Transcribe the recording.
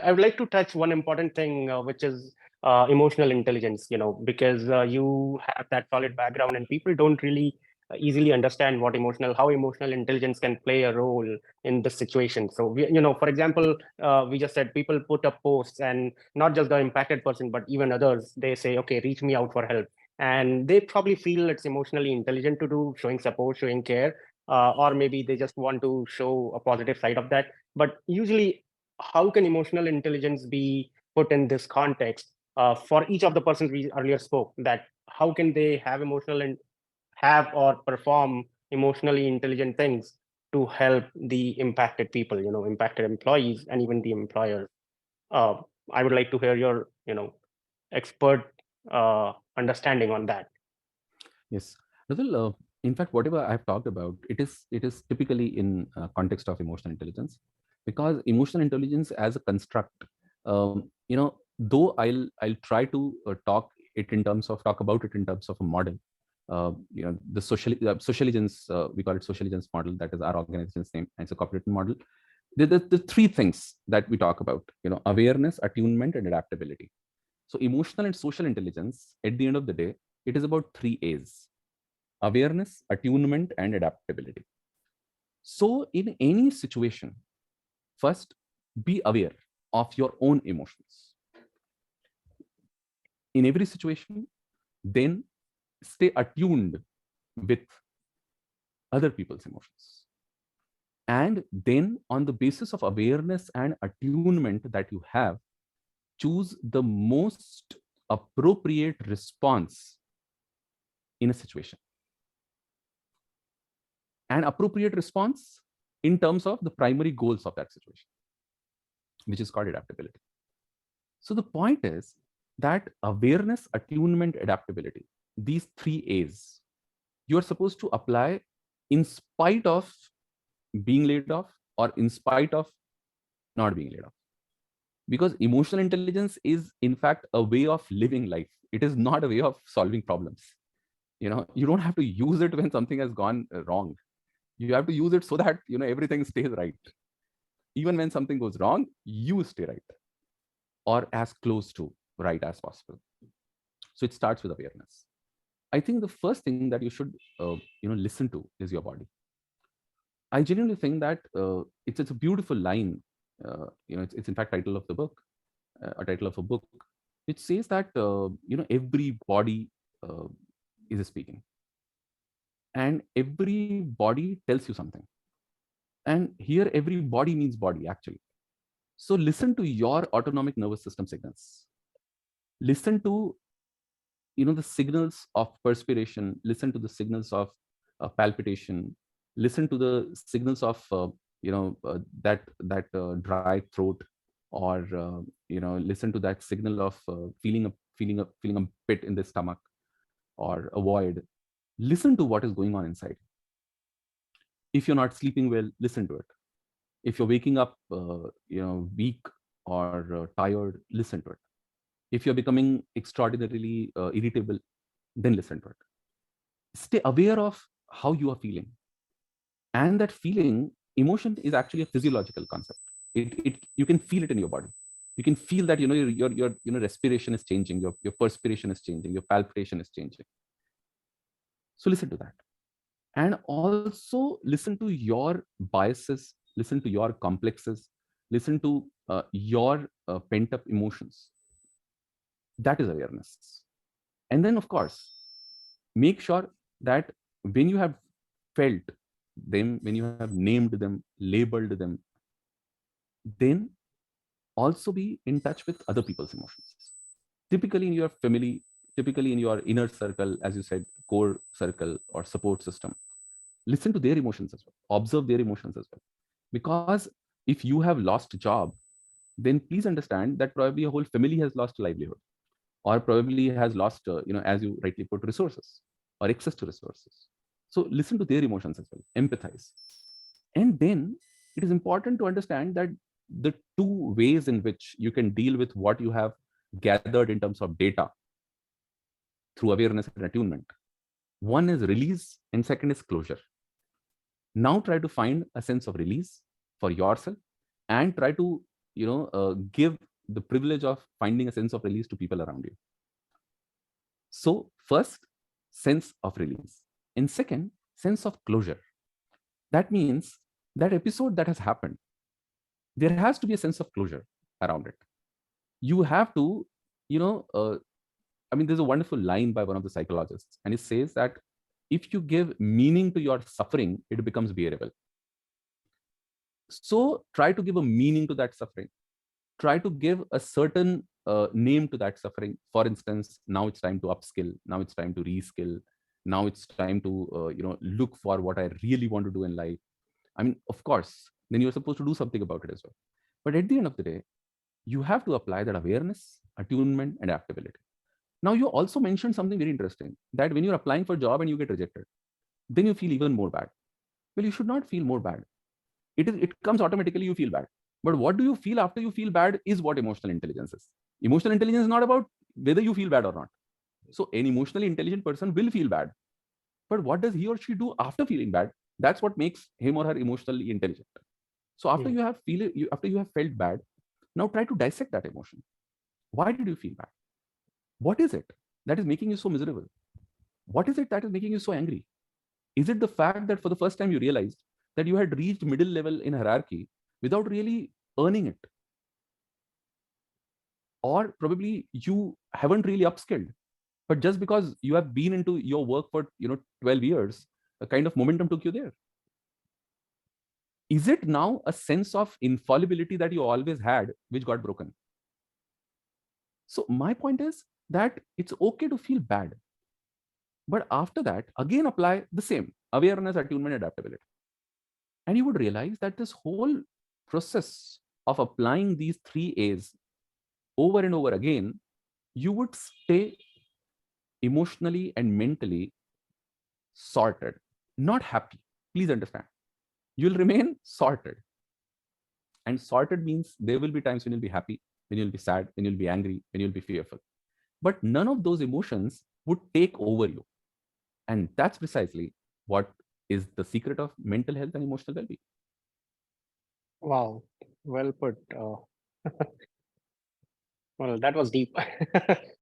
I would like to touch one important thing, which is emotional intelligence, because you have that solid background and people don't really easily understand how emotional intelligence can play a role in this situation. So, for example, we just said people put up posts and not just the impacted person, but even others, they say, okay, reach me out for help. And they probably feel it's emotionally intelligent to do, showing support, showing care, or maybe they just want to show a positive side of that. But usually how can emotional intelligence be put in this context for each of the persons we earlier spoke, that how can they have emotional and have or perform emotionally intelligent things to help the impacted people, impacted employees and even the employers. uh, I would like to hear your expert understanding on that. Yes, Radul, in fact, whatever I've talked about, it is typically in context of emotional intelligence, because emotional intelligence as a construct, though I'll try to talk about it in terms of a model. The socialigence, we call it socialigence model. That is our organization's name, and it's a corporate model. The three things that we talk about, awareness, attunement, and adaptability. So emotional and social intelligence, at the end of the day, it is about three A's: awareness, attunement, and adaptability. So, in any situation, first be aware of your own emotions. In every situation, then stay attuned with other people's emotions. And then, on the basis of awareness and attunement that you have, choose the most appropriate response in a situation. And appropriate response in terms of the primary goals of that situation, which is called adaptability. So the point is that awareness, attunement, adaptability, these three A's, you are supposed to apply in spite of being laid off or in spite of not being laid off. Because emotional intelligence is, in fact, a way of living life. It is not a way of solving problems. You don't have to use it when something has gone wrong. You have to use it so that everything stays right. Even when something goes wrong, you stay right, or as close to right as possible. So it starts with awareness. I think the first thing that you should listen to is your body. I genuinely think that it's a beautiful line. It's in fact title of the book, a title of a book, which says that every body uh, is speaking, and every body tells you something. And here, every body means body actually. So listen to your autonomic nervous system signals. Listen to the signals of perspiration. Listen to the signals of palpitation. Listen to the signals of that dry throat, or listen to that signal of feeling a pit in the stomach, or a void. Listen to what is going on inside. If you're not sleeping well, listen to it. If you're waking up weak or tired, listen to it. If you're becoming extraordinarily irritable, then listen to it. Stay aware of how you are feeling. And that feeling, emotion is actually a physiological concept. You can feel it in your body. You can feel that your respiration is changing, your perspiration is changing, your palpitation is changing. So listen to that. And also listen to your biases, listen to your complexes, listen to your pent up emotions. That is awareness. And then, of course, make sure that when you have felt them, when you have named them, labeled them, then also be in touch with other people's emotions. Typically in your family, typically in your inner circle, as you said, core circle or support system, listen to their emotions as well, observe their emotions as well. Because if you have lost a job, then please understand that probably a whole family has lost a livelihood, or probably has lost as you rightly put, resources or access to resources. So listen to their emotions as well, empathize. And then it is important to understand that the two ways in which you can deal with what you have gathered in terms of data through awareness and attunement, one is release and second is closure. Now try to find a sense of release for yourself, and try to give the privilege of finding a sense of release to people around you. So first, sense of release, and second, sense of closure. That means that episode that has happened, there has to be a sense of closure around it. You have to, there's a wonderful line by one of the psychologists, and it says that if you give meaning to your suffering, it becomes bearable. So try to give a meaning to that suffering. Try to give a certain name to that suffering. For instance, now it's time to upskill. Now it's time to reskill. Now it's time to look for what I really want to do in life. I mean, of course, then you're supposed to do something about it as well. But at the end of the day, you have to apply that awareness, attunement, and adaptability. Now, you also mentioned something very interesting, that when you're applying for a job and you get rejected, then you feel even more bad. Well, you should not feel more bad. It comes automatically, you feel bad. But what do you feel after you feel bad is what emotional intelligence is. Emotional intelligence is not about whether you feel bad or not. So an emotionally intelligent person will feel bad. But what does he or she do after feeling bad? That's what makes him or her emotionally intelligent. So after you have felt bad, now try to dissect that emotion. Why did you feel bad? What is it that is making you so miserable? What is it that is making you so angry? Is it the fact that for the first time you realized that you had reached middle level in hierarchy without really earning it? Or probably you haven't really upskilled, but just because you have been into your work for 12 years, a kind of momentum took you there. Is it now a sense of infallibility that you always had which got broken? So my point is that it's okay to feel bad, but after that, again apply the same awareness, attunement, adaptability. And you would realize that this whole process of applying these 3 A's over and over again, you would stay emotionally and mentally sorted, not happy. Please understand. You'll remain sorted. And sorted means there will be times when you'll be happy, when you'll be sad, when you'll be angry, when you'll be fearful. But none of those emotions would take over you. And that's precisely what is the secret of mental health and emotional well-being. Wow, well put. Well, that was deep.